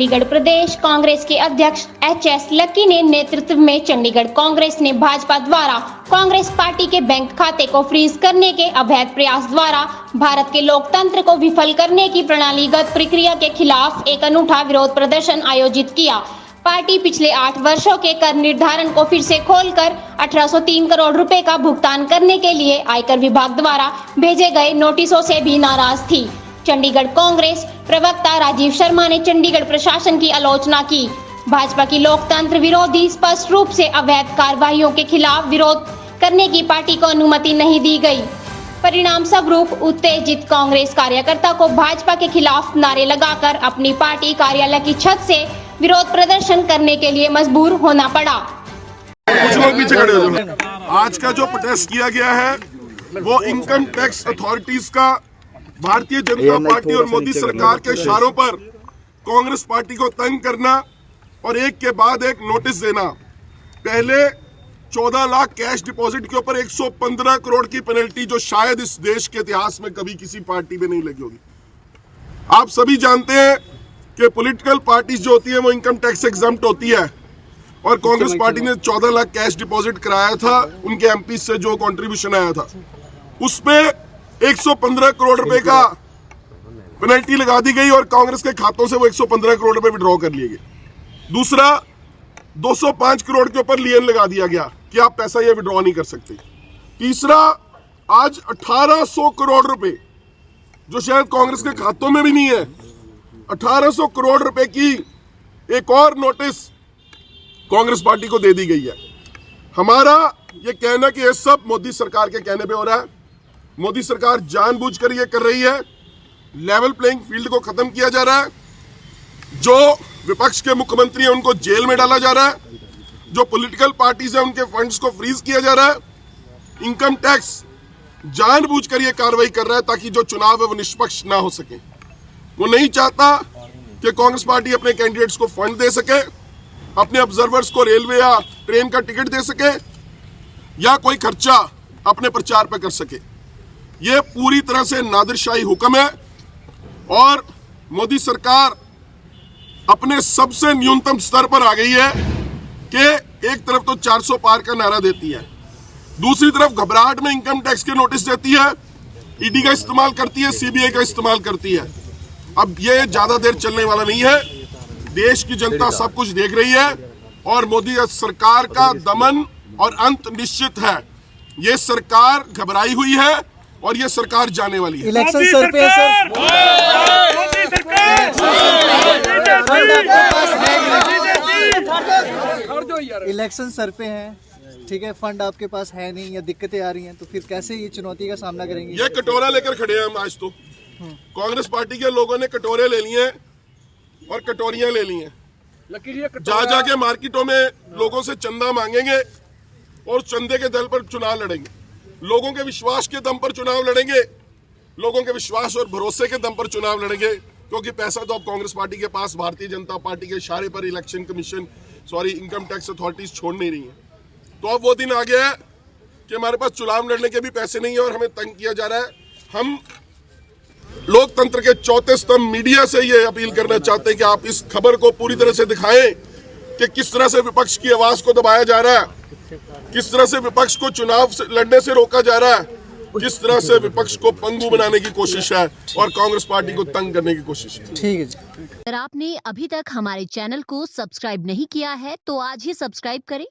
चंडीगढ़ प्रदेश कांग्रेस के अध्यक्ष एच.एस. लक्की ने नेतृत्व में चंडीगढ़ कांग्रेस ने भाजपा द्वारा कांग्रेस पार्टी के बैंक खाते को फ्रीज करने के अवैध प्रयास द्वारा भारत के लोकतंत्र को विफल करने की प्रणालीगत प्रक्रिया के खिलाफ एक अनूठा विरोध प्रदर्शन आयोजित किया। पार्टी पिछले 8 वर्षों के कर निर्धारण को फिर से खोलकर 1803 करोड़ रुपए का भुगतान करने के लिए आयकर विभाग द्वारा भेजे गए नोटिसों से भी नाराज थी। चंडीगढ़ कांग्रेस प्रवक्ता राजीव शर्मा ने चंडीगढ़ प्रशासन की आलोचना की। भाजपा की लोकतंत्र विरोधी स्पष्ट रूप से अवैध कार्रवाइयों के खिलाफ विरोध करने की पार्टी को अनुमति नहीं दी गई। परिणाम स्वरूप उत्तेजित कांग्रेस कार्यकर्ता को भाजपा के खिलाफ नारे लगाकर अपनी पार्टी कार्यालय की छत से विरोध प्रदर्शन करने के लिए मजबूर होना पड़ा। कुछ लोग पीछे खड़े हो जाओ। आज का जो प्रोटेस्ट किया गया है वो इनकम टैक्स अथॉरिटीज का भारतीय जनता पार्टी और मोदी सरकार के इशारों पर कांग्रेस पार्टी को तंग करना और एक के बाद एक नोटिस देना। पहले 14 लाख कैश डिपॉजिट के ऊपर 115 करोड़ की पेनल्टी, जो शायद इस देश के इतिहास में कभी किसी पार्टी में नहीं लगी होगी। आप सभी जानते हैं कि पॉलिटिकल पार्टीज जो होती है वो इनकम टैक्स एग्जम्प्ट होती है और कांग्रेस पार्टी ने 14 लाख कैश डिपॉजिट कराया था। उनके एमपी से जो कंट्रीब्यूशन आया था उसपे 115 करोड़ रुपए का पेनल्टी लगा दी गई और कांग्रेस के खातों से वो 115 करोड़ रुपए विड्रॉ कर लिए गए। दूसरा, 205 करोड़ के ऊपर लियन लगा दिया गया कि आप पैसा ये विड्रॉ नहीं कर सकते। तीसरा, आज 1800 करोड़ रुपए जो शायद कांग्रेस के खातों में भी नहीं है, 1800 करोड़ रुपए की एक और नोटिस कांग्रेस पार्टी को दे दी गई है। हमारा ये कहना कि ये सब मोदी सरकार के कहने पे हो रहा है। मोदी सरकार जानबूझकर ये कर रही है। लेवल प्लेइंग फील्ड को खत्म किया जा रहा है। जो विपक्ष के मुख्यमंत्री हैं उनको जेल में डाला जा रहा है। जो पॉलिटिकल पार्टीज हैं उनके फंड्स को फ्रीज किया जा रहा है। इनकम टैक्स जानबूझकर ये कार्रवाई कर रहा है ताकि जो चुनाव है वो निष्पक्ष ना हो सके। वो नहीं चाहता कि कांग्रेस पार्टी अपने कैंडिडेट्स को फंड दे सके, अपने ऑब्जर्वर्स को रेलवे या ट्रेन का टिकट दे सके या कोई खर्चा अपने प्रचार पर कर सके। ये पूरी तरह से नादिरशाही हुक्म है और मोदी सरकार अपने सबसे न्यूनतम स्तर पर आ गई है कि एक तरफ तो 400 पार का नारा देती है, दूसरी तरफ घबराहट में इनकम टैक्स के नोटिस देती है, ईडी का इस्तेमाल करती है, सीबीआई का इस्तेमाल करती है। अब ये ज्यादा देर चलने वाला नहीं है। देश की जनता सब कुछ देख रही है और मोदी सरकार का दमन और अंत निश्चित है। ये सरकार घबराई हुई है और ये सरकार जाने वाली है। इलेक्शन सर पे है सर, इलेक्शन सर पे है, ठीक है, फंड आपके पास है नहीं या दिक्कतें आ रही हैं, तो फिर कैसे ये चुनौती का सामना करेंगे? ये कटोरा लेकर खड़े हैं हम आज। तो कांग्रेस पार्टी के लोगों ने कटोरे ले लिए और कटोरियां ले ली हैं। जा जाके मार्केटों में लोगों से चंदा मांगेंगे और चंदे के दल पर चुनाव लड़ेंगे। लोगों के विश्वास के दम पर चुनाव लड़ेंगे, लोगों के विश्वास और भरोसे के दम पर चुनाव लड़ेंगे, क्योंकि पैसा तो अब कांग्रेस पार्टी के पास भारतीय जनता पार्टी के इशारे पर election commission income tax authorities छोड़ नहीं रही है। तो अब वो दिन आ गया है कि हमारे पास चुनाव लड़ने के भी पैसे नहीं है और हमें तंग किया जा रहा है। हम लोकतंत्र के चौथे स्तंभ मीडिया से ये अपील करना चाहते हैं कि आप इस खबर को पूरी तरह से दिखाएं कि किस तरह से विपक्ष की आवाज को दबाया जा रहा है, किस तरह से विपक्ष को चुनाव लड़ने से रोका जा रहा है, किस तरह से विपक्ष को पंगु बनाने की कोशिश है और कांग्रेस पार्टी को तंग करने की कोशिश है। ठीक है जी। अगर आपने अभी तक हमारे चैनल को सब्सक्राइब नहीं किया है तो आज ही सब्सक्राइब करें